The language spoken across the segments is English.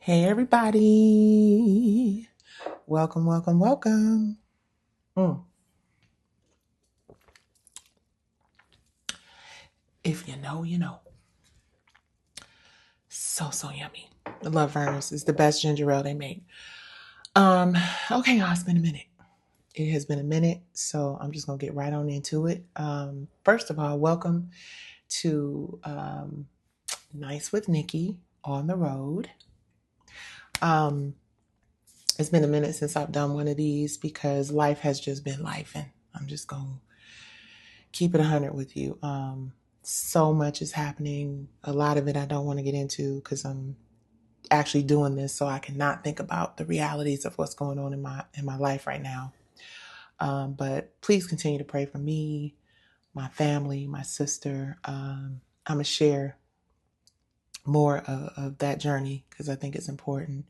Hey everybody. Welcome, welcome, welcome. Mm. If you know, you know. So yummy. I love Verner's. It's the best ginger ale they make. Okay, y'all, it's been a minute. It has been a minute, so I'm just gonna get right on into it. First of all, welcome to Nice with Nicci on the road. It's been a minute since I've done one of these because life has just been life, and I'm just gonna keep it 100 with you. So much is happening. A lot of it I don't want to get into because I'm actually doing this so I can not think about the realities of what's going on in my life right now. But please continue to pray for me, my family, my sister. I'm gonna share more of that journey because I think it's important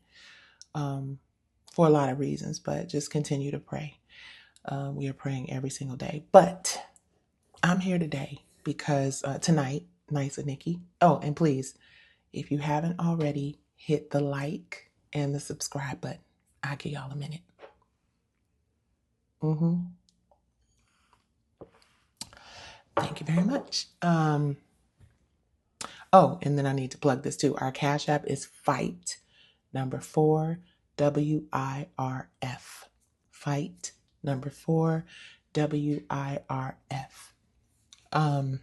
for a lot of reasons. But just continue to pray. We are praying every single day. But I'm here today because tonight, Nights with Nicci. Oh, and please, if you haven't already, hit the like and the subscribe button. I'll give y'all a minute. Thank you very much. Oh, and then I need to plug this too. Our Cash App is Fight number 4 WIRF. Fight number 4 WIRF. $,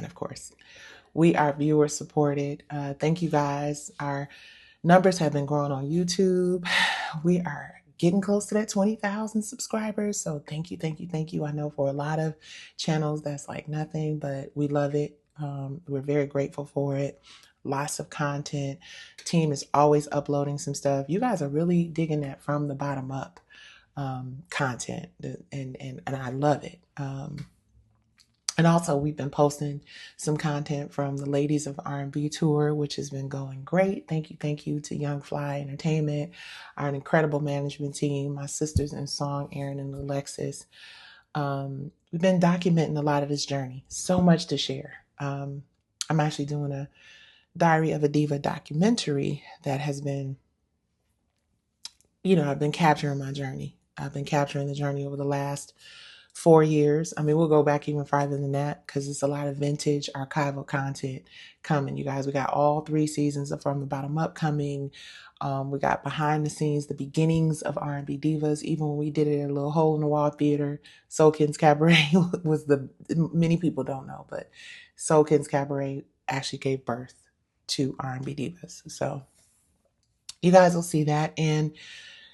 of course. We are viewer supported. Thank you guys. Our numbers have been growing on YouTube. We are getting close to that 20,000 subscribers. So thank you, thank you, thank you. I know for a lot of channels that's like nothing, but we love it. We're very grateful for it. Lots of content. Team is always uploading some stuff. You guys are really digging that from the bottom up content, and I love it. And also, we've been posting some content from the Ladies of R&B tour, which has been going great. Thank you to Young Fly Entertainment, our incredible management team, my sisters in song, Erin and Alexis. We've been documenting a lot of this journey. So much to share. I'm actually doing a Diary of a Diva documentary that has been, I've been capturing my journey. I've been capturing the journey over the last 4 years. I mean, we'll go back even farther than that because it's a lot of vintage archival content coming. You guys, we got all 3 seasons of From the Bottom Up coming. We got behind the scenes, the beginnings of R&B Divas, even when we did it at a little hole in the wall theater. Soulkins Cabaret was many people don't know, but Soulkins Cabaret actually gave birth to R&B Divas. So you guys will see that. And,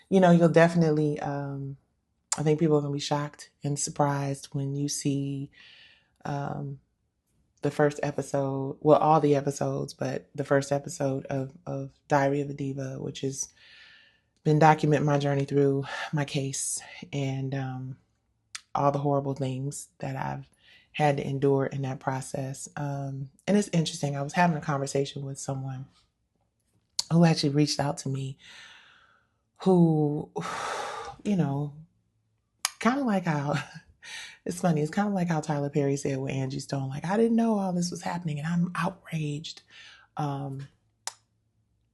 you'll definitely, I think people are going to be shocked and surprised when you see the first episode, well, all the episodes, but the first episode of Diary of a Diva, which has been documenting my journey through my case and all the horrible things that I've had to endure in that process. And it's interesting. I was having a conversation with someone who actually reached out to me who, kind of like how it's funny. It's kind of like how Tyler Perry said with Angie Stone, like, I didn't know all this was happening and I'm outraged.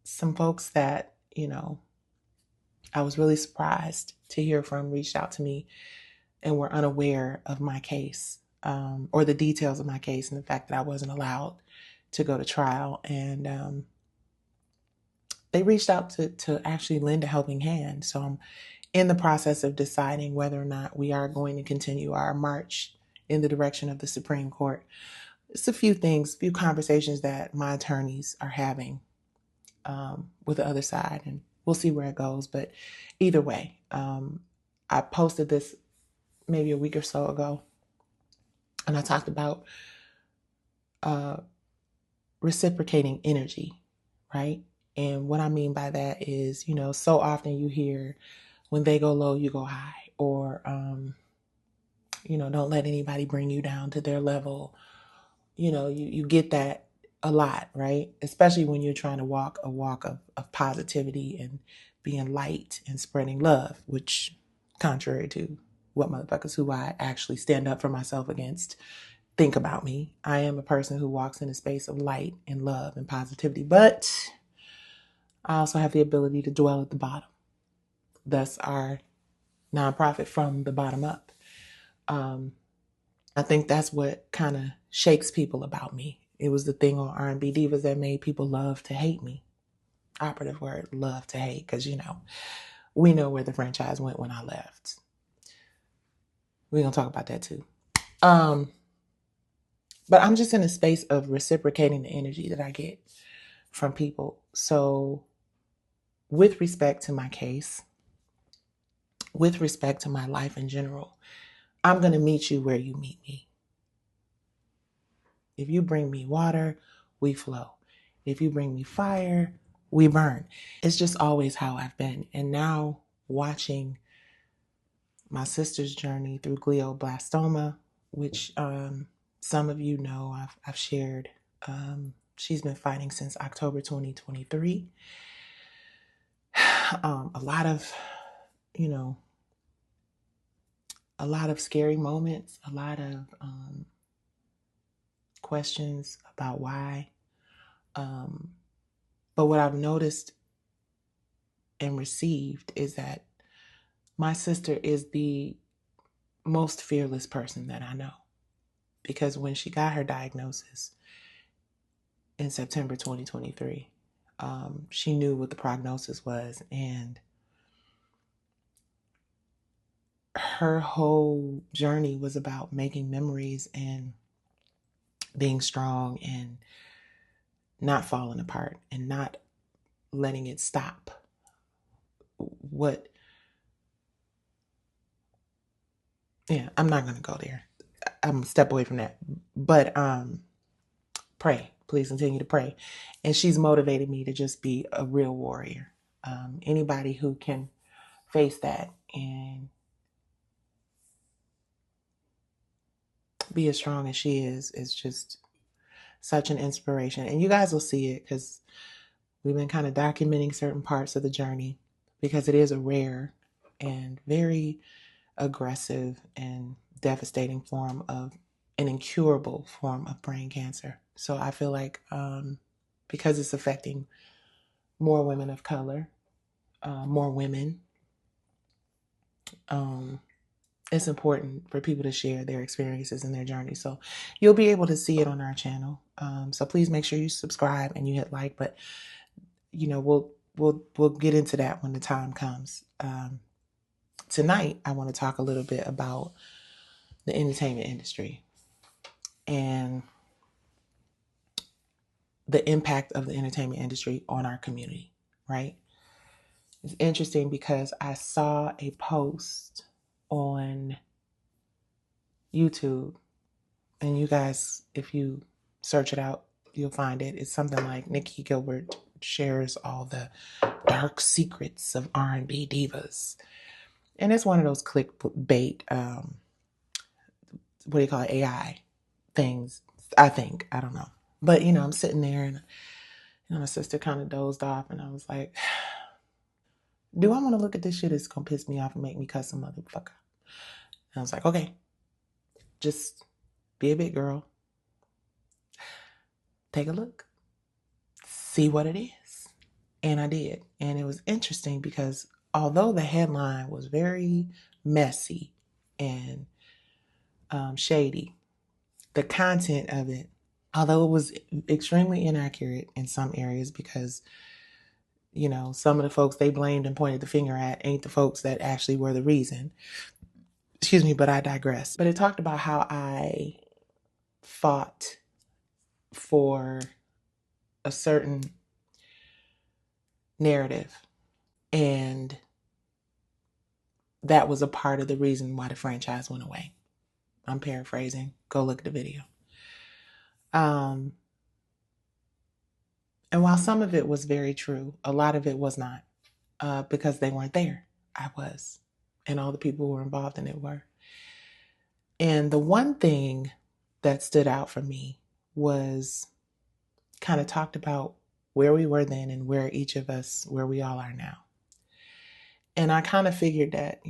Some folks that, I was really surprised to hear from reached out to me and were unaware of my case, or the details of my case and the fact that I wasn't allowed to go to trial. And they reached out to actually lend a helping hand. So I'm in the process of deciding whether or not we are going to continue our march in the direction of the Supreme Court. It's a few conversations that my attorneys are having with the other side, and we'll see where it goes. But either way, I posted this maybe a week or so ago, and I talked about reciprocating energy, right? And what I mean by that is, so often you hear, when they go low, you go high, or, don't let anybody bring you down to their level. You get that a lot, right? Especially when you're trying to walk a walk of positivity and being light and spreading love, which, contrary to what motherfuckers who I actually stand up for myself against think about me, I am a person who walks in a space of light and love and positivity. But I also have the ability to dwell at the bottom. Thus, our nonprofit From the Bottom Up. I think that's what kind of shakes people about me. It was the thing on R&B Divas that made people love to hate me. Operative word, love to hate, because we know where the franchise went when I left. We're gonna talk about that too. But I'm just in a space of reciprocating the energy that I get from people. So with respect to my case, with respect to my life in general, I'm gonna meet you where you meet me. If you bring me water, we flow. If you bring me fire, we burn. It's just always how I've been. And now watching my sister's journey through glioblastoma, which some of you know I've shared. She's been fighting since October 2023. A lot of, a lot of scary moments, a lot of questions about why. But what I've noticed and received is that my sister is the most fearless person that I know. Because when she got her diagnosis in September 2023, she knew what the prognosis was, and her whole journey was about making memories and being strong and not falling apart and not letting it stop. I'm not going to go there. I'm going to step away from that. But pray. Please continue to pray. And she's motivated me to just be a real warrior. Anybody who can face that and be as strong as she is just such an inspiration. And you guys will see it because we've been kind of documenting certain parts of the journey, because it is a rare and very aggressive and devastating form of an incurable form of brain cancer. So I feel like because it's affecting more women of color, more women, it's important for people to share their experiences and their journey. So you'll be able to see it on our channel. So please make sure you subscribe and you hit like. But we'll get into that when the time comes. Tonight, I want to talk a little bit about the entertainment industry and the impact of the entertainment industry on our community, right? It's interesting because I saw a post on YouTube, and you guys, if you search it out, you'll find it. It's something like Nicci Gilbert shares all the dark secrets of R&B divas. And it's one of those clickbait, what do you call it, AI things, I think. I don't know. But, I'm sitting there and my sister kind of dozed off, and I was like, do I want to look at this shit? It's going to piss me off and make me cuss a motherfucker. And I was like, okay, just be a big girl. Take a look. See what it is. And I did. And it was interesting because although the headline was very messy and shady, the content of it, although it was extremely inaccurate in some areas, because some of the folks they blamed and pointed the finger at ain't the folks that actually were the reason. Excuse me, but I digress. But it talked about how I fought for a certain narrative, and that was a part of the reason why the franchise went away. I'm paraphrasing. Go look at the video. And while some of it was very true, a lot of it was not, because they weren't there. I was, and all the people who were involved in it were. And the one thing that stood out for me was kind of talked about where we were then and where each of us, where we all are now. And I kind of figured that,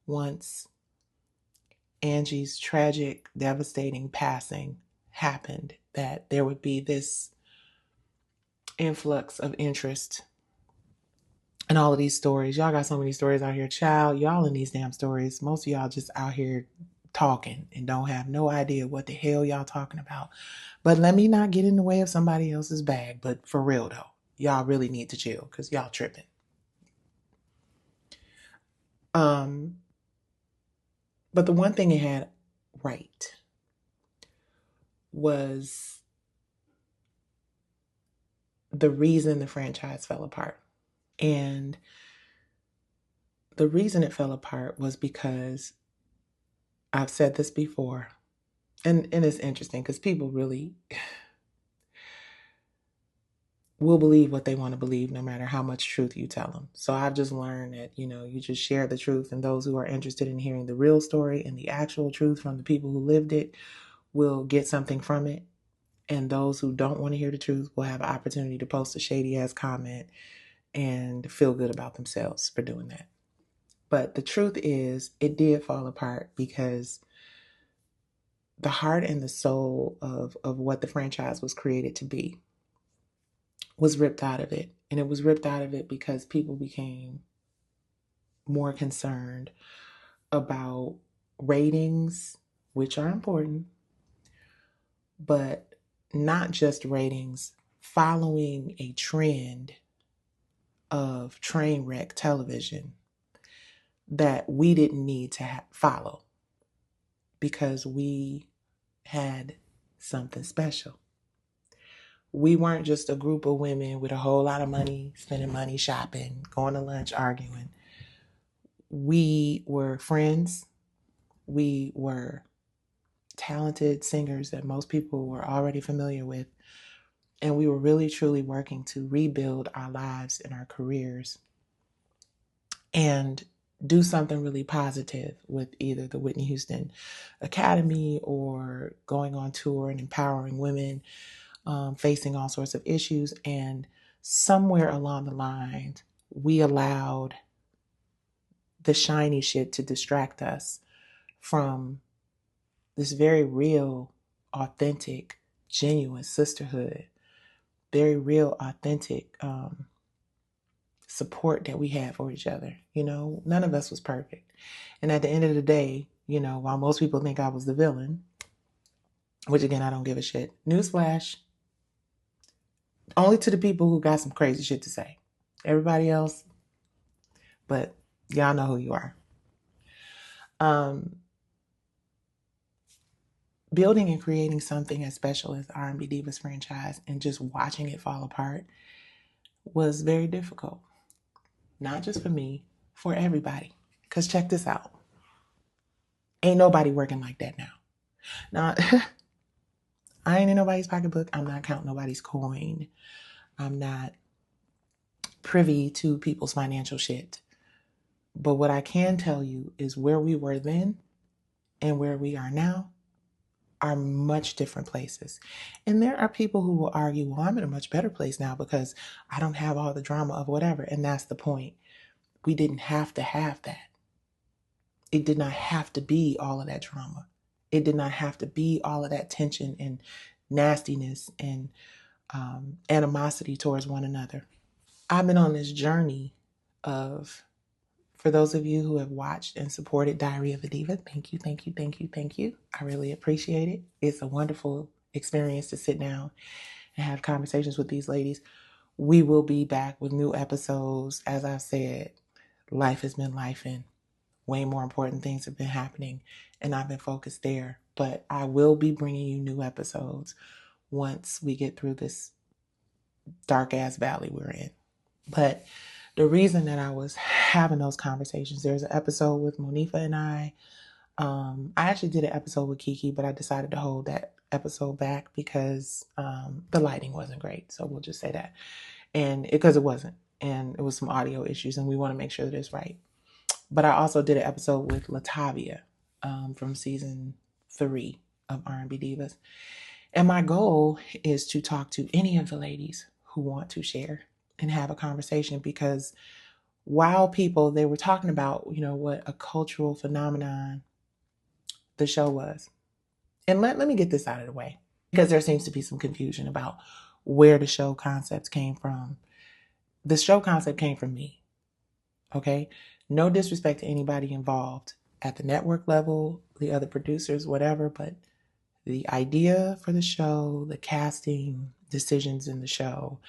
once Angie's tragic, devastating passing happened, that there would be this influx of interest And all of these stories. Y'all got so many stories out here. Child, y'all in these damn stories. Most of y'all just out here talking and don't have no idea what the hell y'all talking about. But let me not get in the way of somebody else's bag. But for real though, y'all really need to chill because y'all tripping. But the one thing it had right was the reason the franchise fell apart. And the reason it fell apart was because I've said this before, and it's interesting because people really will believe what they want to believe no matter how much truth you tell them. So I've just learned that, you just share the truth, and those who are interested in hearing the real story and the actual truth from the people who lived it will get something from it. And those who don't want to hear the truth will have an opportunity to post a shady ass comment and feel good about themselves for doing that. But the truth is, it did fall apart because the heart and the soul of what the franchise was created to be was ripped out of it. And it was ripped out of it because people became more concerned about ratings, which are important, but not just ratings, following a trend of train wreck television that we didn't need to follow because we had something special. We weren't just a group of women with a whole lot of money, spending money shopping, going to lunch, arguing. We were friends. We were talented singers that most people were already familiar with. And we were really, truly working to rebuild our lives and our careers and do something really positive with either the Whitney Houston Academy or going on tour and empowering women facing all sorts of issues. And somewhere along the line, we allowed the shiny shit to distract us from this very real, authentic, genuine sisterhood, very real, authentic support that we had for each other. None of us was perfect. And at the end of the day, while most people think I was the villain, which again, I don't give a shit. Newsflash, only to the people who got some crazy shit to say. Everybody else, but y'all know who you are. Building and creating something as special as R&B Divas franchise and just watching it fall apart was very difficult. Not just for me, for everybody. Because check this out. Ain't nobody working like that now. Now, I ain't in nobody's pocketbook. I'm not counting nobody's coin. I'm not privy to people's financial shit. But what I can tell you is where we were then and where we are now are much different places. And there are people who will argue, well, I'm in a much better place now because I don't have all the drama of whatever. And that's the point. We didn't have to have that. It did not have to be all of that drama. It did not have to be all of that tension and nastiness and animosity towards one another. I've been on this journey of, for those of you who have watched and supported Diary of a Diva, thank you, thank you, thank you, thank you. I really appreciate it. It's a wonderful experience to sit down and have conversations with these ladies. We will be back with new episodes. As I've said, life has been lifing. Way more important things have been happening, and I've been focused there. But I will be bringing you new episodes once we get through this dark-ass valley we're in. But the reason that I was having those conversations, there's an episode with Monifa and I. I actually did an episode with Kiki, but I decided to hold that episode back because the lighting wasn't great. So we'll just say that. And because it wasn't. And it was some audio issues, and we want to make sure that it's right. But I also did an episode with Latavia from season 3 of R&B Divas. And my goal is to talk to any of the ladies who want to share and have a conversation, because while they were talking about, what a cultural phenomenon the show was. And let me get this out of the way, because there seems to be some confusion about where the show concepts came from. The show concept came from me. Okay? No disrespect to anybody involved at the network level, the other producers, whatever, but the idea for the show, the casting, decisions in the show,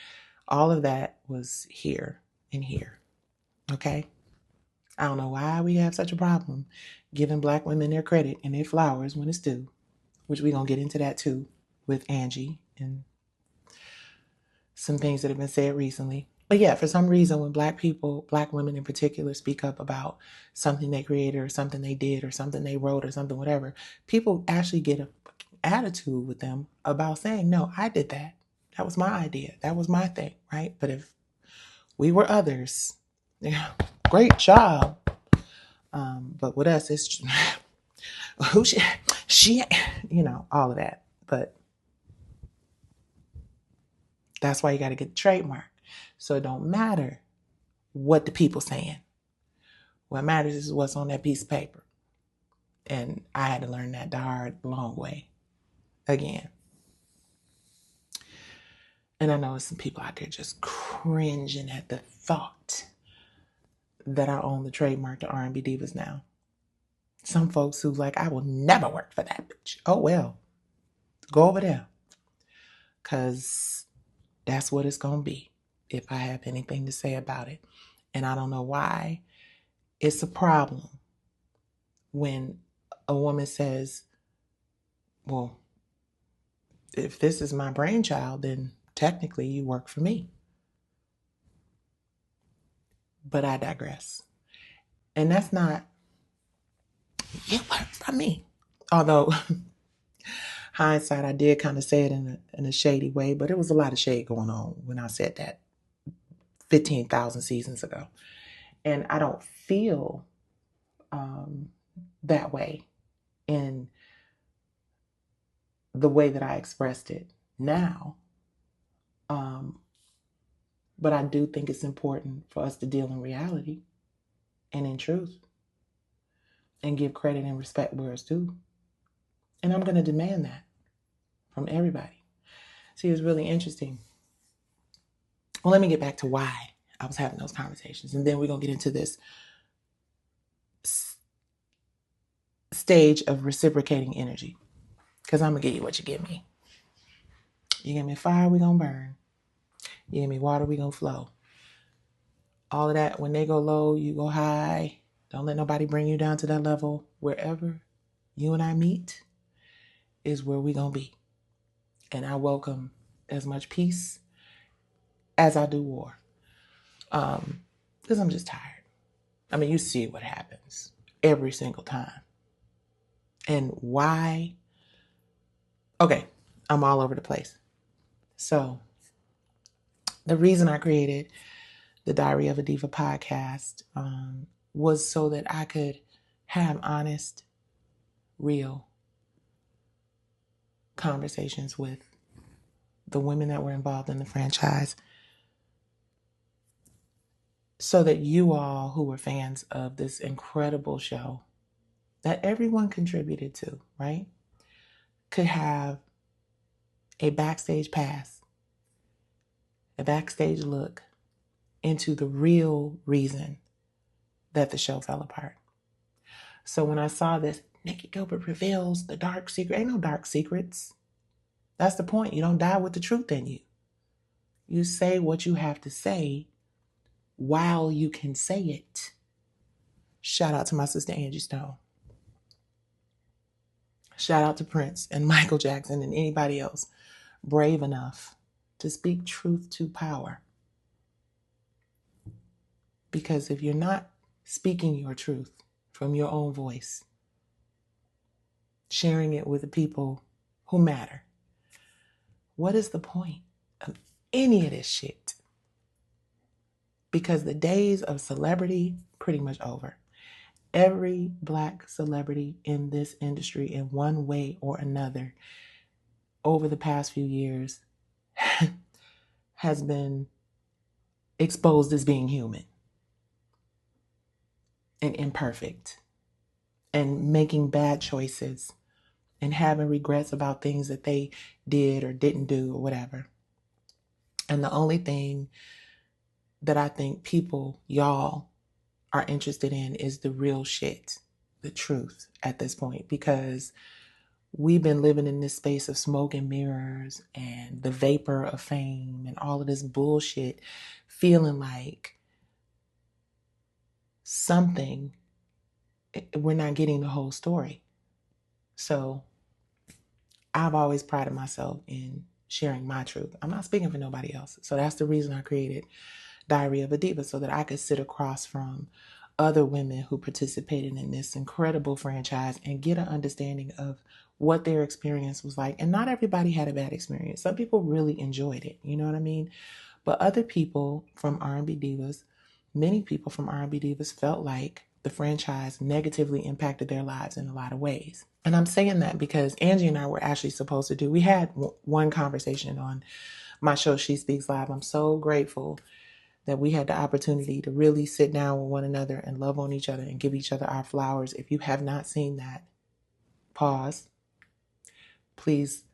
all of that was here and here. Okay? I don't know why we have such a problem giving Black women their credit and their flowers when it's due, which we're going to get into that too with Angie and some things that have been said recently. But yeah, for some reason, when Black people, Black women in particular, speak up about something they created or something they did or something they wrote or something, whatever, people actually get an attitude with them about saying, no, I did that. That was my idea. That was my thing, right? But if we were others, yeah, great job. But with us, it's who she, all of that. But that's why you got to get the trademark. So it don't matter what the people saying. What matters is what's on that piece of paper. And I had to learn that the hard, long way again. And I know some people out there just cringing at the thought that I own the trademark to R&B Divas now. Some folks who's like, I will never work for that bitch. Oh, well, go over there. Because that's what it's going to be if I have anything to say about it. And I don't know why it's a problem when a woman says, well, if this is my brainchild, then technically you work for me. But I digress. And that's not, you work for me. Although, hindsight, I did kind of say it in a shady way, but it was a lot of shade going on when I said that 15,000 seasons ago. And I don't feel that way in the way that I expressed it now. But I do think it's important for us to deal in reality and in truth and give credit and respect where it's due. And I'm going to demand that from everybody. See, it's really interesting. Well, let me get back to why I was having those conversations. And then we're going to get into this stage of reciprocating energy. Because I'm going to give you what you give me. You give me fire, we're going to burn. You give me water, we're going to flow. All of that, when they go low, you go high. Don't let nobody bring you down to that level. Wherever you and I meet is where we're going to be. And I welcome as much peace as I do war. Because I'm just tired. I mean, you see what happens every single time. And why? Okay, I'm all over the place. So, the reason I created the Diary of a Diva podcast was so that I could have honest, real conversations with the women that were involved in the franchise, so that you all who were fans of this incredible show that everyone contributed to, right, could have a backstage pass, a backstage look into the real reason that the show fell apart. So when I saw this, Nicci Gilbert reveals the dark secret. Ain't no dark secrets. That's the point. You don't die with the truth in you. You say what you have to say while you can say it. Shout out to my sister Angie Stone. Shout out to Prince and Michael Jackson and anybody else brave enough to speak truth to power. Because if you're not speaking your truth from your own voice, sharing it with the people who matter, what is the point of any of this shit? Because the days of celebrity pretty much over. Every Black celebrity in this industry in one way or another over the past few years has been exposed as being human and imperfect and making bad choices and having regrets about things that they did or didn't do or whatever. And the only thing that I think people, y'all, are interested in is the real shit, the truth at this point, because we've been living in this space of smoke and mirrors and the vapor of fame and all of this bullshit, feeling like something, we're not getting the whole story. So I've always prided myself in sharing my truth. I'm not speaking for nobody else. So that's the reason I created Diary of a Diva, so that I could sit across from other women who participated in this incredible franchise and get an understanding of what their experience was like. And not everybody had a bad experience. Some people really enjoyed it. You know what I mean? But other people from R&B Divas, many people from R&B Divas felt like the franchise negatively impacted their lives in a lot of ways. And I'm saying that because Angie and I were actually supposed to we had one conversation on my show, She Speaks Live. I'm so grateful that we had the opportunity to really sit down with one another and love on each other and give each other our flowers. If you have not seen that, pause. Please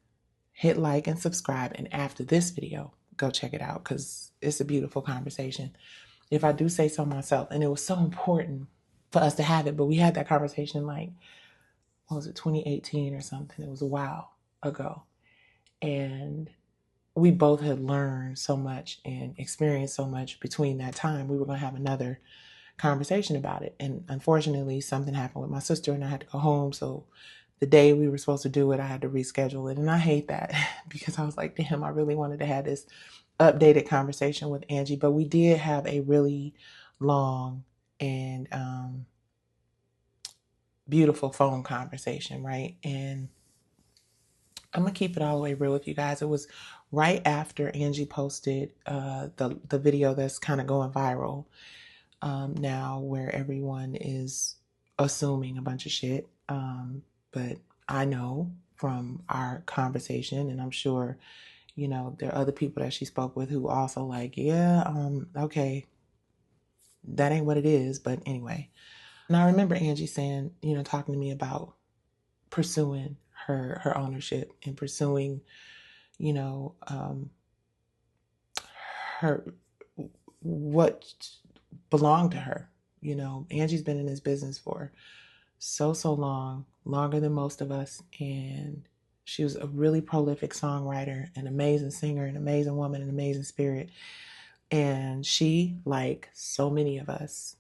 hit like and subscribe. And after this video, go check it out because it's a beautiful conversation. If I do say so myself, and it was so important for us to have it, but we had that conversation like, what was it, 2018 or something? It was a while ago. And we both had learned so much and experienced so much between that time. We were going to have another conversation about it. And unfortunately, something happened with my sister and I had to go home. So the day we were supposed to do it, I had to reschedule it. And I hate that because I was like, damn, I really wanted to have this updated conversation with Angie. But we did have a really long and beautiful phone conversation, right? And I'm gonna keep it all the way real with you guys. It was right after Angie posted the video that's kind of going viral now, where everyone is assuming a bunch of shit. But I know from our conversation, and I'm sure, you know, there are other people that she spoke with who also like, yeah, okay, that ain't what it is. But anyway, and I remember Angie saying, you know, talking to me about pursuing her ownership and pursuing, you know, her, what belonged to her. You know, Angie's been in this business for so long, longer than most of us, and she was a really prolific songwriter, an amazing singer, an amazing woman, an amazing spirit. And she, like so many of us,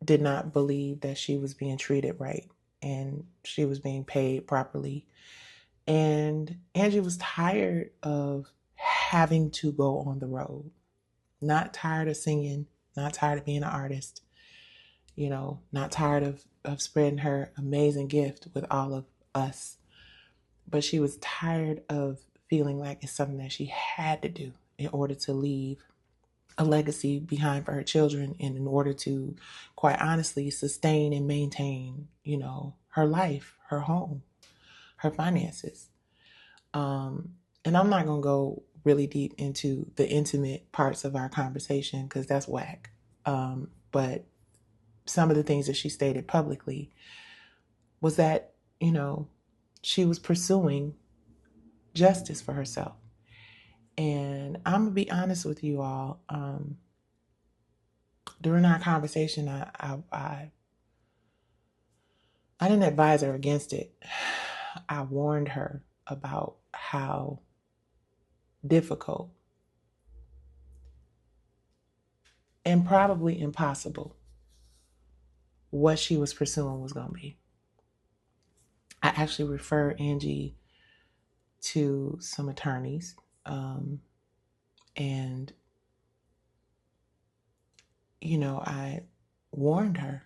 did not believe that she was being treated right and she was being paid properly. And Angie was tired of having to go on the road, not tired of singing, not tired of being an artist, you know, not tired of spreading her amazing gift with all of us. But she was tired of feeling like it's something that she had to do in order to leave a legacy behind for her children and in order to, quite honestly, sustain and maintain, you know, her life, her home, her finances. And I'm not going to go really deep into the intimate parts of our conversation because that's whack. But some of the things that she stated publicly was that, you know, she was pursuing justice for herself. And I'm going to be honest with you all. During our conversation, I didn't advise her against it. I warned her about how difficult and probably impossible what she was pursuing was going to be. I actually referred Angie to some attorneys, and, you know, I warned her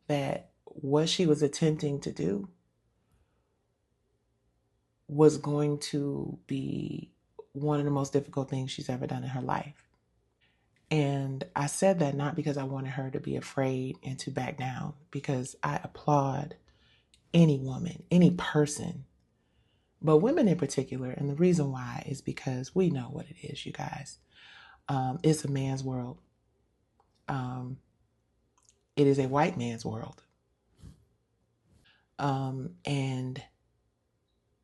that what she was attempting to do was going to be one of the most difficult things she's ever done in her life. And I said that not because I wanted her to be afraid and to back down, because I applaud any woman, any person, but women in particular. And the reason why is because we know what it is, you guys. It's a man's world. It is a white man's world. And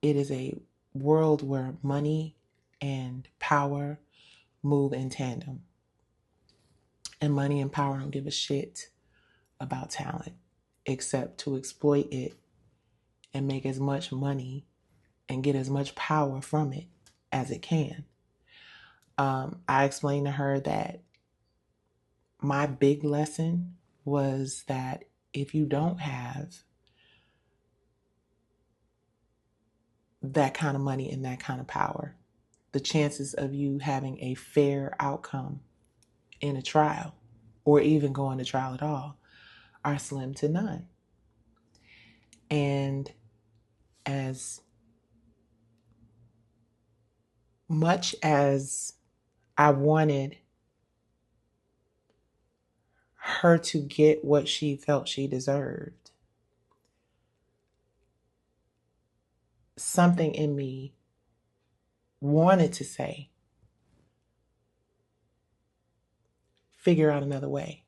it is a world where money and power move in tandem. And money and power don't give a shit about talent except to exploit it and make as much money and get as much power from it as it can. I explained to her that my big lesson was that if you don't have that kind of money and that kind of power, the chances of you having a fair outcome in a trial or even going to trial at all are slim to none. And as much as I wanted her to get what she felt she deserved, something in me wanted to say, figure out another way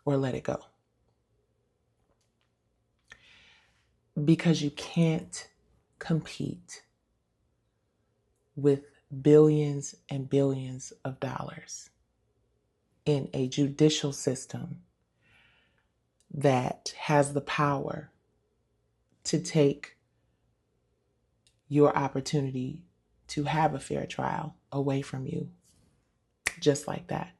or let it go. Because you can't compete with billions and billions of dollars in a judicial system that has the power to take your opportunity to have a fair trial away from you just like that.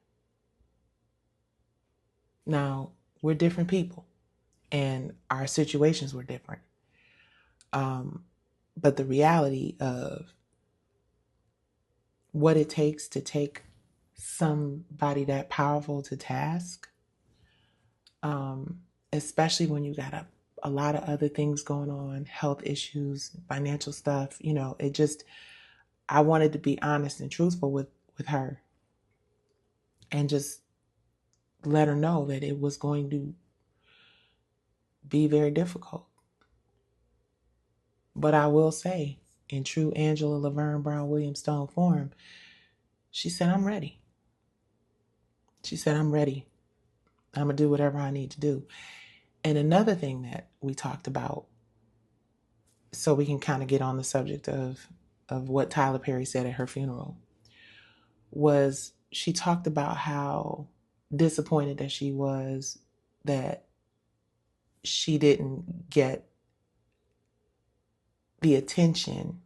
Now, we're different people and our situations were different. But the reality of what it takes to take somebody that powerful to task, especially when you got a lot of other things going on, health issues, financial stuff, it just, I wanted to be honest and truthful with her and just let her know that it was going to be very difficult. But I will say, in true Angela Laverne Brown Williams Stone form, she said, I'm ready. She said, I'm ready. I'm going to do whatever I need to do. And another thing that we talked about, so we can kind of get on the subject of what Tyler Perry said at her funeral, was she talked about how disappointed that she was that she didn't get the attention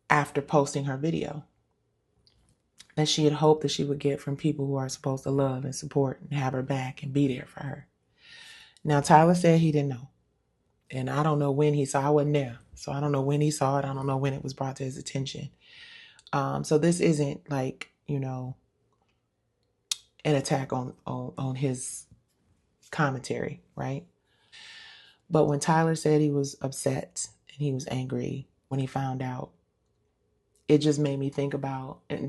after posting her video that she had hoped that she would get from people who are supposed to love and support and have her back and be there for her. Now, Tyler said he didn't know. And I don't know when he saw it. I wasn't there. So I don't know when he saw it. I don't know when it was brought to his attention. So this isn't like, an attack on his commentary, right? But when Tyler said he was upset and he was angry when he found out, it just made me think about, in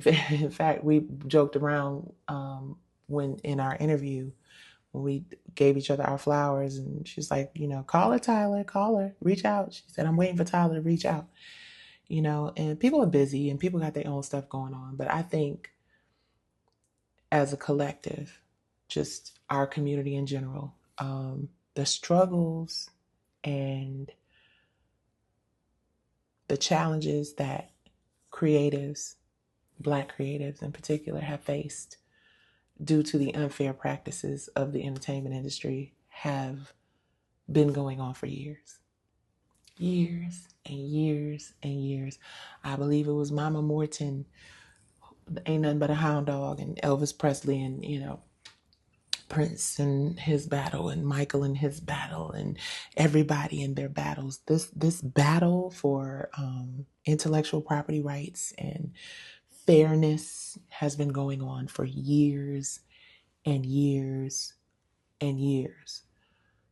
fact, we joked around when in our interview, when we gave each other our flowers, and she's like, call her, Tyler, call her, reach out. She said, I'm waiting for Tyler to reach out, and people are busy and people got their own stuff going on. But I think as a collective, just our community in general, the struggles and the challenges that creatives, Black creatives in particular, have faced due to the unfair practices of the entertainment industry have been going on for years. Years and years and years. I believe it was Mama Morton, Ain't Nothing But a Hound Dog, and Elvis Presley, and Prince and his battle, and Michael and his battle, and everybody in their battles. This battle for intellectual property rights and fairness has been going on for years and years and years.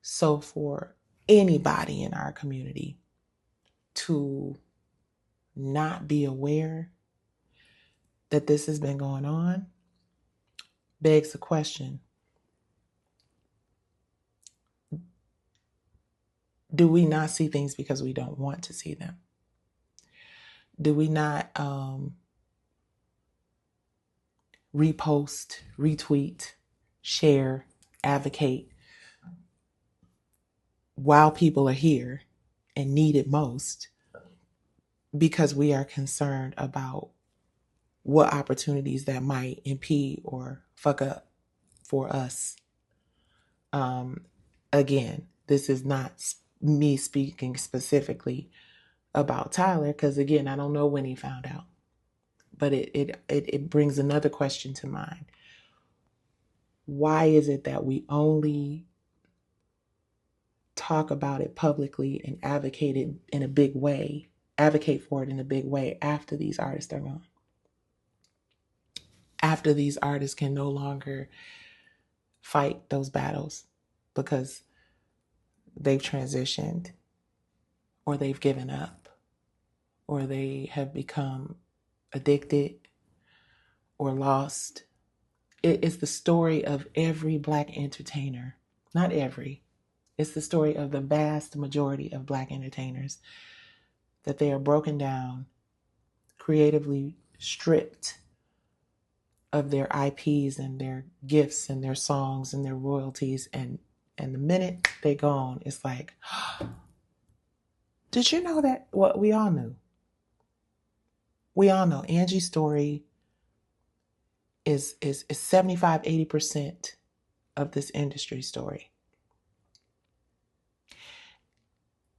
So for anybody in our community to not be aware that this has been going on begs the question, do we not see things because we don't want to see them? Do we not repost, retweet, share, advocate while people are here and need it most because we are concerned about what opportunities that might impede or fuck up for us. Again, this is not me speaking specifically about Tyler, because again, I don't know when he found out. But it brings another question to mind. Why is it that we only talk about it publicly and advocate for it in a big way after these artists are gone? After these artists can no longer fight those battles because they've transitioned, or they've given up, or they have become addicted or lost. It is the story of every Black entertainer. Not every. It's the story of the vast majority of Black entertainers, that they are broken down, creatively stripped of their IPs and their gifts and their songs and their royalties. And the minute they gone, it's like, did you know that? What we all knew. We all know Angie's story is 75, 80% of this industry story.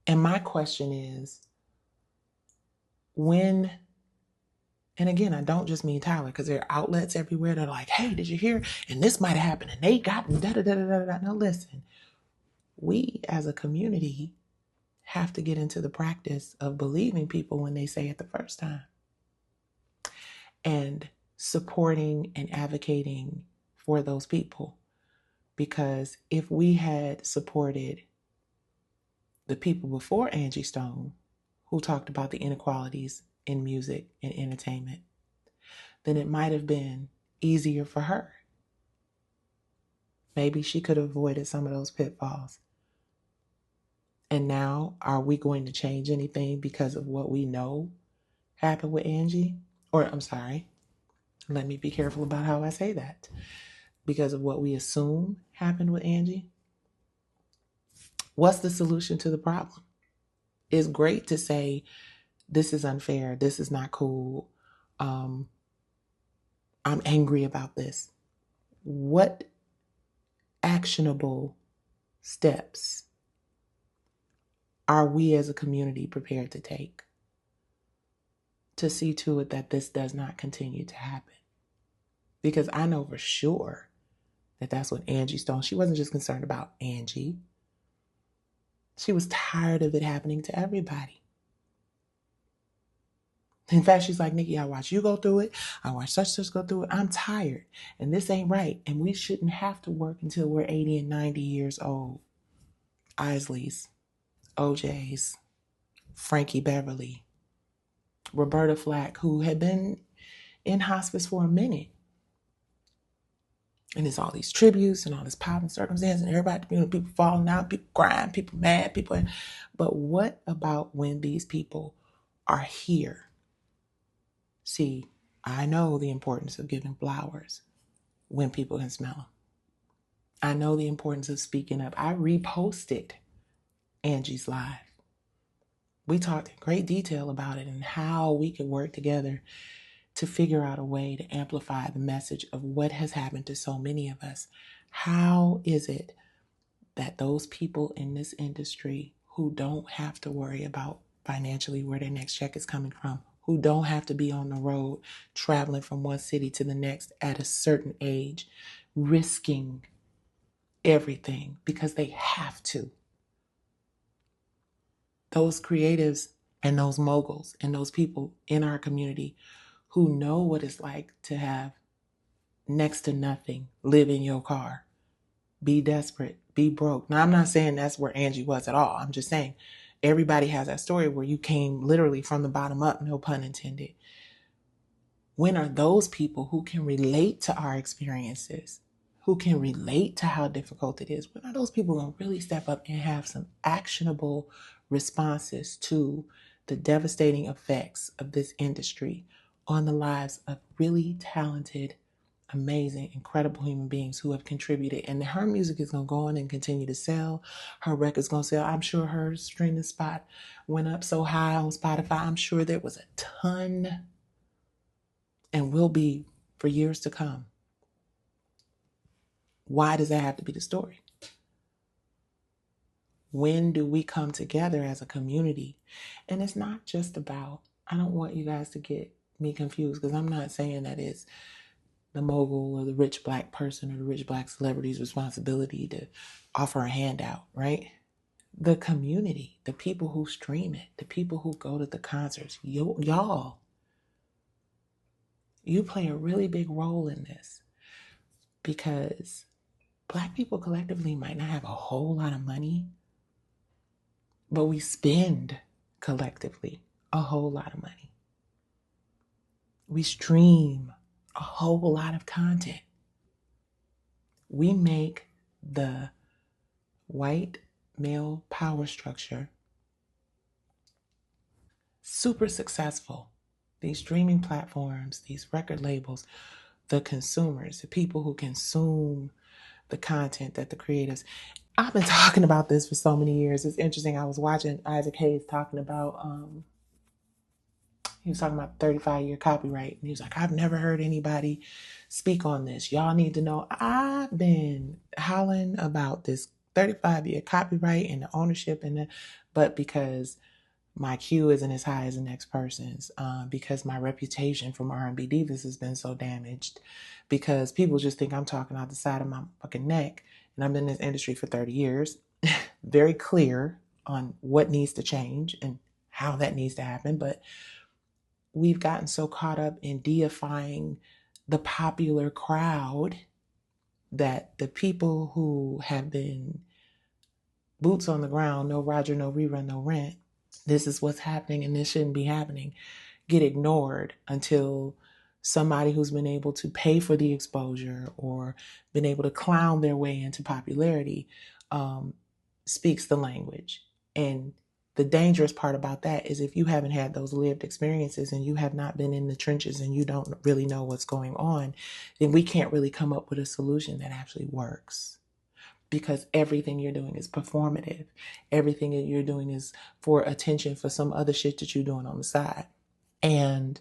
And my question is, when, and again, I don't just mean Tyler, because there are outlets everywhere that are like, hey, did you hear? And this might have happened, and they got da da da da da. No, listen, we as a community have to get into the practice of believing people when they say it the first time, and supporting and advocating for those people. Because if we had supported the people before Angie Stone, who talked about the inequalities in music and entertainment, then it might have been easier for her. Maybe she could have avoided some of those pitfalls. And now, are we going to change anything because of what we know happened with Angie? Or, I'm sorry, let me be careful about how I say that. Because of what we assume happened with Angie? What's the solution to the problem? It's great to say, this is unfair, this is not cool, I'm angry about this. What actionable steps are we as a community prepared to take to see to it that this does not continue to happen? Because I know for sure that that's what Angie Stone, she wasn't just concerned about Angie. She was tired of it happening to everybody. In fact, she's like, Nicci, I watch you go through it. I watch such go through it. I'm tired. And this ain't right. And we shouldn't have to work until we're 80 and 90 years old. Isleys, OJs, Frankie Beverly, Roberta Flack, who had been in hospice for a minute. And there's all these tributes and all this pomp and circumstance, and everybody, people falling out, people crying, people mad, people. But what about when these people are here? See, I know the importance of giving flowers when people can smell them. I know the importance of speaking up. I reposted Angie's live. We talked in great detail about it and how we could work together to figure out a way to amplify the message of what has happened to so many of us. How is it that those people in this industry who don't have to worry about financially where their next check is coming from, who don't have to be on the road traveling from one city to the next at a certain age, risking everything because they have to, those creatives and those moguls and those people in our community who know what it's like to have next to nothing, live in your car, be desperate, be broke. Now, I'm not saying that's where Angie was at all. I'm just saying everybody has that story where you came literally from the bottom up, no pun intended. When are those people who can relate to our experiences, who can relate to how difficult it is, when are those people going to really step up and have some actionable responses to the devastating effects of this industry on the lives of really talented, amazing, incredible human beings who have contributed? And her music is going to go on and continue to sell. Her record's going to sell. I'm sure her streaming spot went up so high on Spotify. I'm sure there was a ton. and will be for years to come. Why does that have to be the story? When do we come together as a community? And it's not just about, I don't want you guys to get me confused, because I'm not saying that it's the mogul or the rich black person or the rich black celebrity's responsibility to offer a handout, right? The community, the people who stream it, the people who go to the concerts, y'all, you play a really big role in this, because Black people collectively might not have a whole lot of money, but we spend collectively a whole lot of money. We stream a whole lot of content. We make the white male power structure super successful. These streaming platforms, these record labels, the consumers, the people who consume the content that the creators. I've been talking about this for so many years. It's interesting. I was watching Isaac Hayes talking about, he was talking about 35-year copyright. And he was like, I've never heard anybody speak on this. Y'all need to know. I've been hollering about this 35-year copyright and the ownership but because my queue isn't as high as the next person's, because my reputation from R&B Divas has been so damaged, because people just think I'm talking out the side of my fucking neck, and I've been in this industry for 30 years, very clear on what needs to change and how that needs to happen. But we've gotten so caught up in deifying the popular crowd that the people who have been boots on the ground, no Roger, no rerun, no rent, this is what's happening and this shouldn't be happening, get ignored until somebody who's been able to pay for the exposure or been able to clown their way into popularity speaks the language. And the dangerous part about that is, if you haven't had those lived experiences and you have not been in the trenches and you don't really know what's going on, then we can't really come up with a solution that actually works. Because everything you're doing is performative. Everything that you're doing is for attention for some other shit that you're doing on the side. And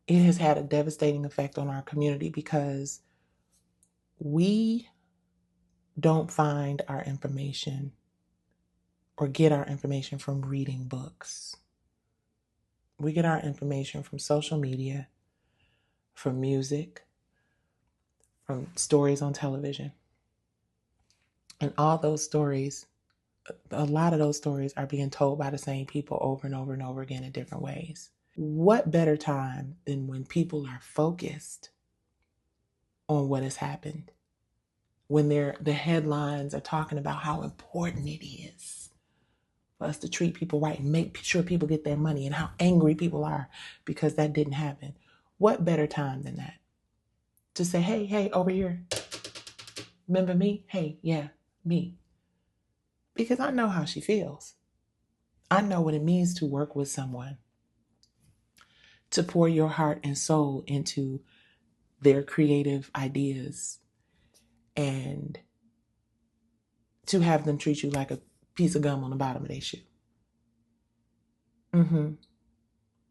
it has had a devastating effect on our community, because we don't find our information or get our information from reading books. We get our information from social media, from music, from stories on television. And all those stories, a lot of those stories are being told by the same people over and over and over again in different ways. What better time than when people are focused on what has happened, when the headlines are talking about how important it is for us to treat people right and make sure people get their money, and how angry people are because that didn't happen. What better time than that to say, hey, over here, remember me? Hey, yeah, me. Because I know how she feels. I know what it means to work with someone, to pour your heart and soul into their creative ideas, and to have them treat you like a piece of gum on the bottom of their shoe.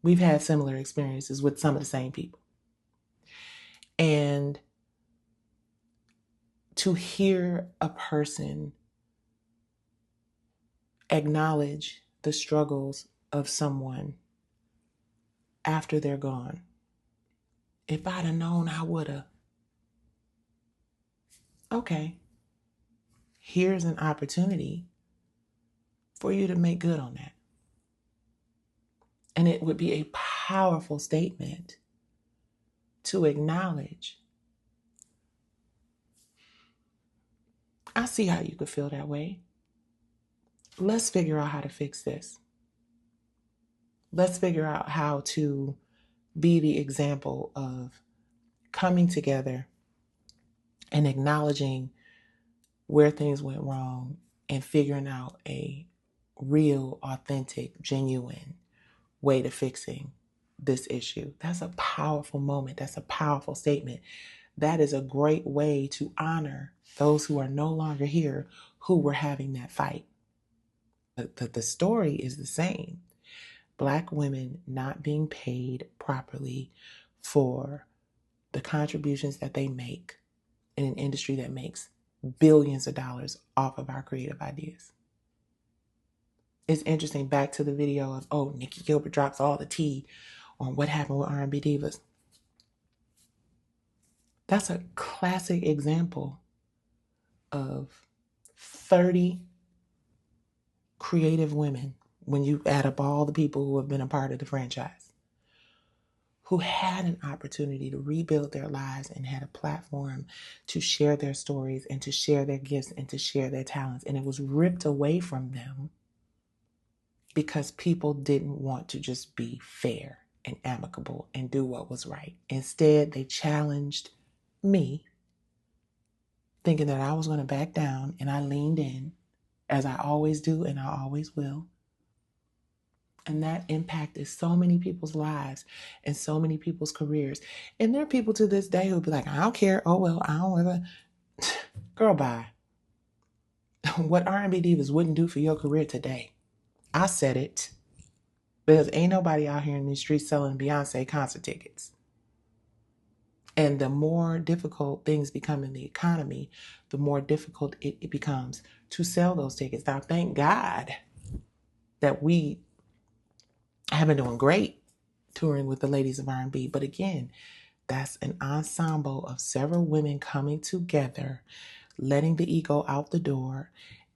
We've had similar experiences with some of the same people. And to hear a person acknowledge the struggles of someone after they're gone. If I'd have known, I would have. Okay, here's an opportunity for you to make good on that. And it would be a powerful statement to acknowledge, I see how you could feel that way. Let's figure out how to fix this. Let's figure out how to be the example of coming together and acknowledging where things went wrong and figuring out a real, authentic, genuine way to fixing this issue. That's a powerful moment. That's a powerful statement. That is a great way to honor those who are no longer here, who were having that fight. The story is the same. Black women not being paid properly for the contributions that they make in an industry that makes billions of dollars off of our creative ideas. It's interesting, back to the video of, oh, Nicci Gilbert drops all the tea on what happened with R&B Divas. That's a classic example of 30 creative women, when you add up all the people who have been a part of the franchise, who had an opportunity to rebuild their lives and had a platform to share their stories and to share their gifts and to share their talents. And it was ripped away from them because people didn't want to just be fair and amicable and do what was right. Instead, they challenged me, thinking that I was going to back down, and I leaned in, as I always do and I always will. And that impacted so many people's lives and so many people's careers. And there are people to this day who'll be like, I don't care. Oh, well, I don't ever. Girl, bye. What R&B Divas wouldn't do for your career today. I said it. Because ain't nobody out here in these streets selling Beyonce concert tickets. And the more difficult things become in the economy, the more difficult it becomes to sell those tickets. Now, thank God that we have been doing great touring with the ladies of R&B. But again, that's an ensemble of several women coming together, letting the ego out the door,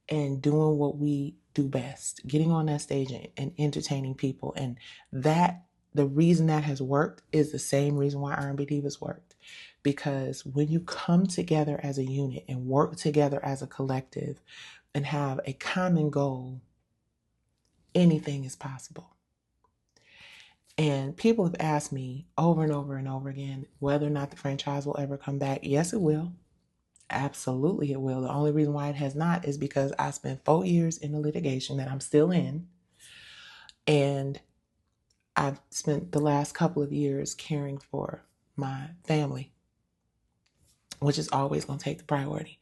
and doing what we do best, getting on that stage and entertaining people. And that, the reason that has worked is the same reason why R&B Divas worked. Because when you come together as a unit and work together as a collective and have a common goal, anything is possible. And people have asked me over and over and over again whether or not the franchise will ever come back. Yes, it will. Absolutely it will. The only reason why it has not is because I spent 4 years in the litigation that I'm still in. And I've spent the last couple of years caring for my family, which is always going to take the priority.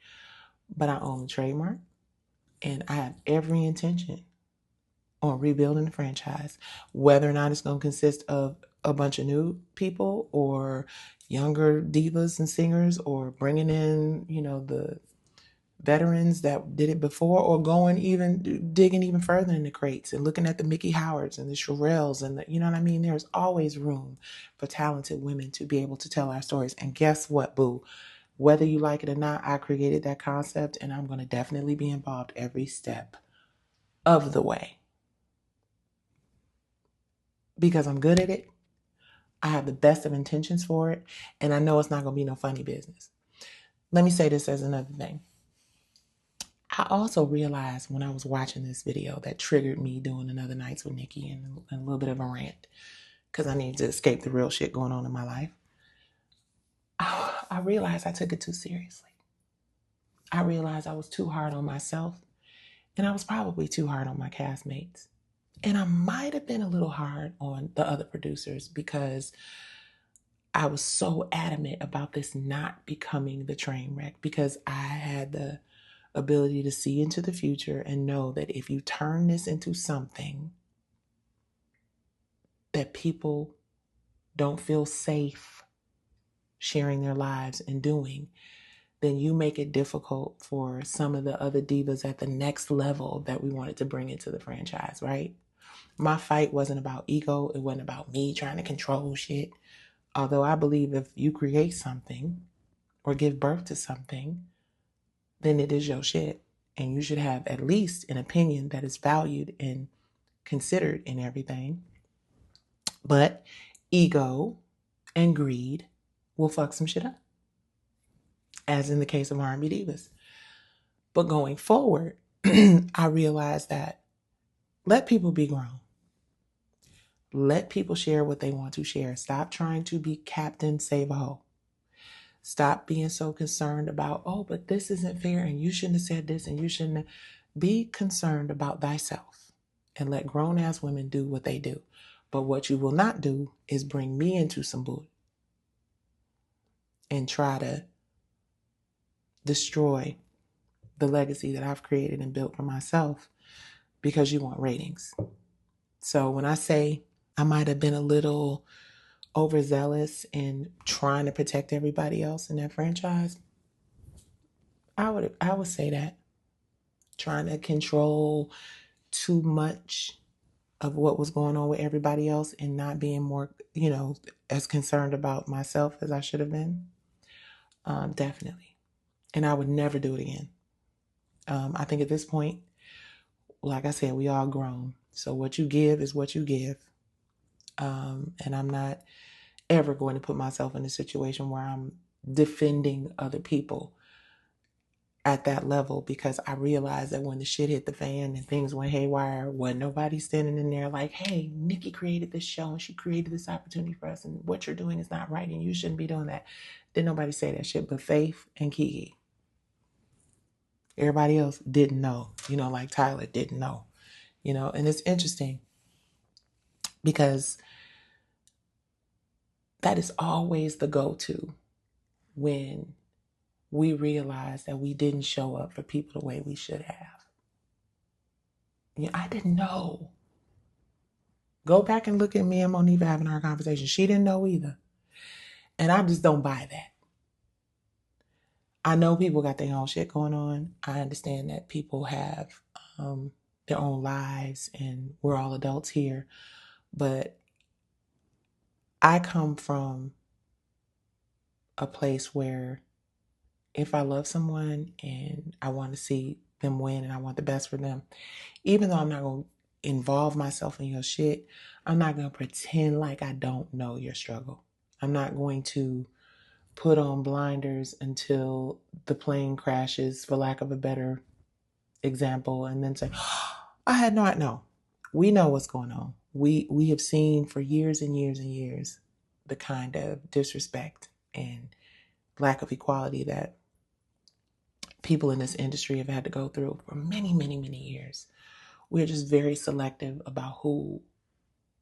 But I own the trademark, and I have every intention on rebuilding the franchise, whether or not it's going to consist of a bunch of new people or younger divas and singers, or bringing in, the veterans that did it before, or digging even further in the crates and looking at the Mickey Howards and the Shirelles and you know what I mean? There's always room for talented women to be able to tell our stories. And guess what, boo? Whether you like it or not, I created that concept, and I'm going to definitely be involved every step of the way. Because I'm good at it. I have the best of intentions for it. And I know it's not going to be no funny business. Let me say this as another thing. I also realized when I was watching this video that triggered me doing another Nights with Nicci and a little bit of a rant, because I needed to escape the real shit going on in my life. I realized I took it too seriously. I realized I was too hard on myself, and I was probably too hard on my castmates. And I might have been a little hard on the other producers because I was so adamant about this not becoming the train wreck, because I had the ability to see into the future and know that if you turn this into something that people don't feel safe sharing their lives and doing, then you make it difficult for some of the other divas at the next level that we wanted to bring into the franchise, right? My fight wasn't about ego. It wasn't about me trying to control shit. Although I believe if you create something or give birth to something, then it is your shit. And you should have at least an opinion that is valued and considered in everything. But ego and greed will fuck some shit up, as in the case of R&B Divas. But going forward, I realized that let people be grown. Let people share what they want to share. Stop trying to be Captain Save-A-Ho. Stop being so concerned about, oh, but this isn't fair and you shouldn't have said this and you shouldn't have. Be concerned about thyself and let grown-ass women do what they do. But what you will not do is bring me into some bull and try to destroy the legacy that I've created and built for myself because you want ratings. So when I say I might have been a little overzealous in trying to protect everybody else in that franchise, I would say that. Trying to control too much of what was going on with everybody else and not being more, as concerned about myself as I should have been. Definitely. And I would never do it again. I think at this point, like I said, we all grown. So what you give is what you give. And I'm not ever going to put myself in a situation where I'm defending other people at that level, because I realized that when the shit hit the fan and things went haywire, wasn't nobody standing in there like, hey, Nicci created this show and she created this opportunity for us, and what you're doing is not right and you shouldn't be doing that. Didn't nobody say that shit but Faith and Kiki. Everybody else didn't know, like Tyler didn't know, and it's interesting because that is always the go-to when we realize that we didn't show up for people the way we should have. I didn't know. Go back and look at me and Monifa having our conversation. She didn't know either. And I just don't buy that. I know people got their own shit going on. I understand that people have their own lives and we're all adults here. But I come from a place where if I love someone and I want to see them win and I want the best for them, even though I'm not going to involve myself in your shit, I'm not going to pretend like I don't know your struggle. I'm not going to put on blinders until the plane crashes, for lack of a better example, and then say, I had not know. We know what's going on. We have seen for years and years and years the kind of disrespect and lack of equality that people in this industry have had to go through for many, many, many years. We're just very selective about who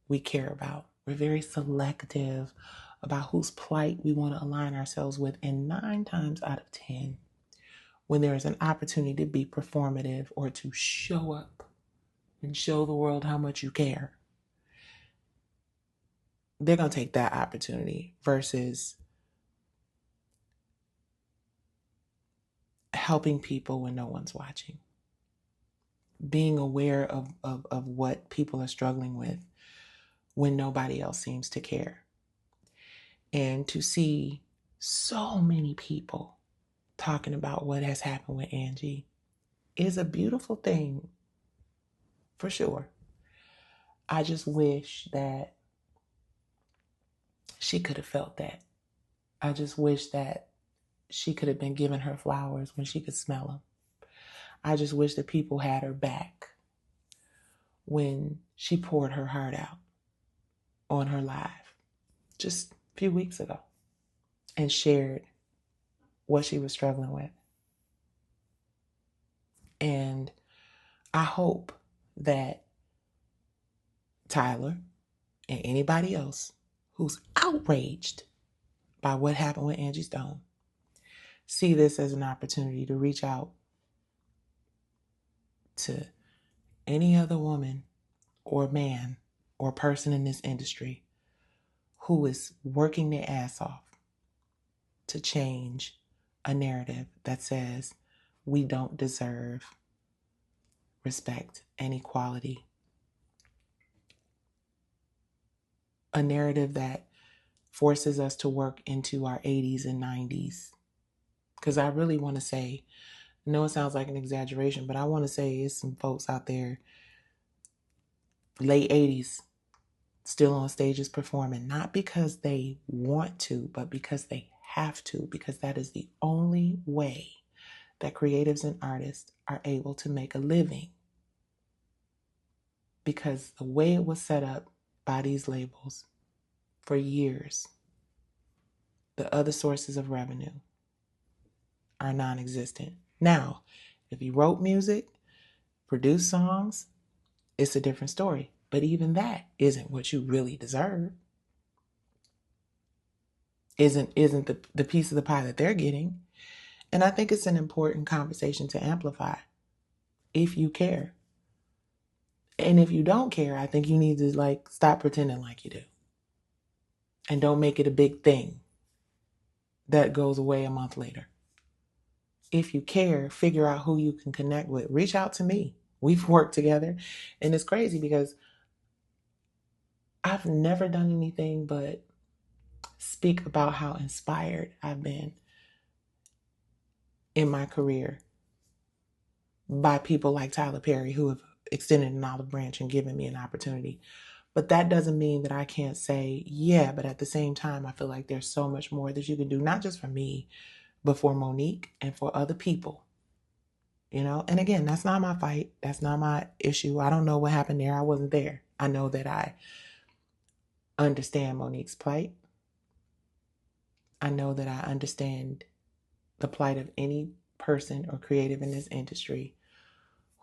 we care about. We're very selective about whose plight we want to align ourselves with. And 9 times out of 10, when there is an opportunity to be performative or to show up and show the world how much you care, they're going to take that opportunity versus helping people when no one's watching. Being aware of what people are struggling with when nobody else seems to care. And to see so many people talking about what has happened with Angie is a beautiful thing, for sure. I just wish that she could have felt that. I just wish that she could have been giving her flowers when she could smell them. I just wish that people had her back when she poured her heart out on her live just a few weeks ago and shared what she was struggling with. And I hope that Tyler and anybody else who's outraged by what happened with Angie Stone see this as an opportunity to reach out to any other woman or man or person in this industry who is working their ass off to change a narrative that says we don't deserve respect and equality. A narrative that forces us to work into our 80s and 90s. Because I really want to say, I know it sounds like an exaggeration, but I want to say it's some folks out there, late 80s, still on stages performing, not because they want to, but because they have to, because that is the only way that creatives and artists are able to make a living. Because the way it was set up by these labels for years, the other sources of revenue are non-existent. Now, if you wrote music, produced songs, it's a different story. But even that isn't what you really deserve. Isn't the piece of the pie that they're getting. And I think it's an important conversation to amplify if you care. And if you don't care, I think you need to like stop pretending like you do. And don't make it a big thing that goes away a month later. If you care, figure out who you can connect with. Reach out to me. We've worked together. And it's crazy because I've never done anything but speak about how inspired I've been in my career by people like Tyler Perry, who have extended an olive branch and given me an opportunity. But that doesn't mean that I can't say, yeah, but at the same time, I feel like there's so much more that you can do, not just for me, but for Monique and for other people. You know, and again, that's not my fight. That's not my issue. I don't know what happened there. I wasn't there. I know that I understand Monique's plight. I know that I understand the plight of any person or creative in this industry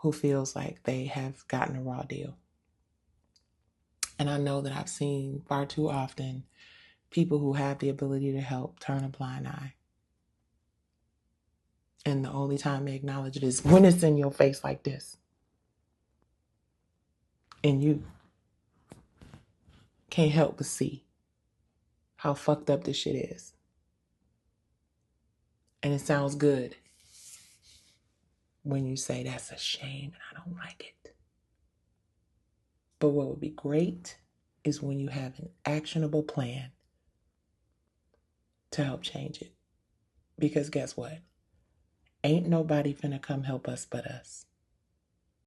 who feels like they have gotten a raw deal. And I know that I've seen far too often people who have the ability to help turn a blind eye. And the only time they acknowledge it is when it's in your face like this. And you can't help but see how fucked up this shit is. And it sounds good when you say that's a shame and I don't like it. But what would be great is when you have an actionable plan to help change it. Because guess what? Ain't nobody finna come help us but us.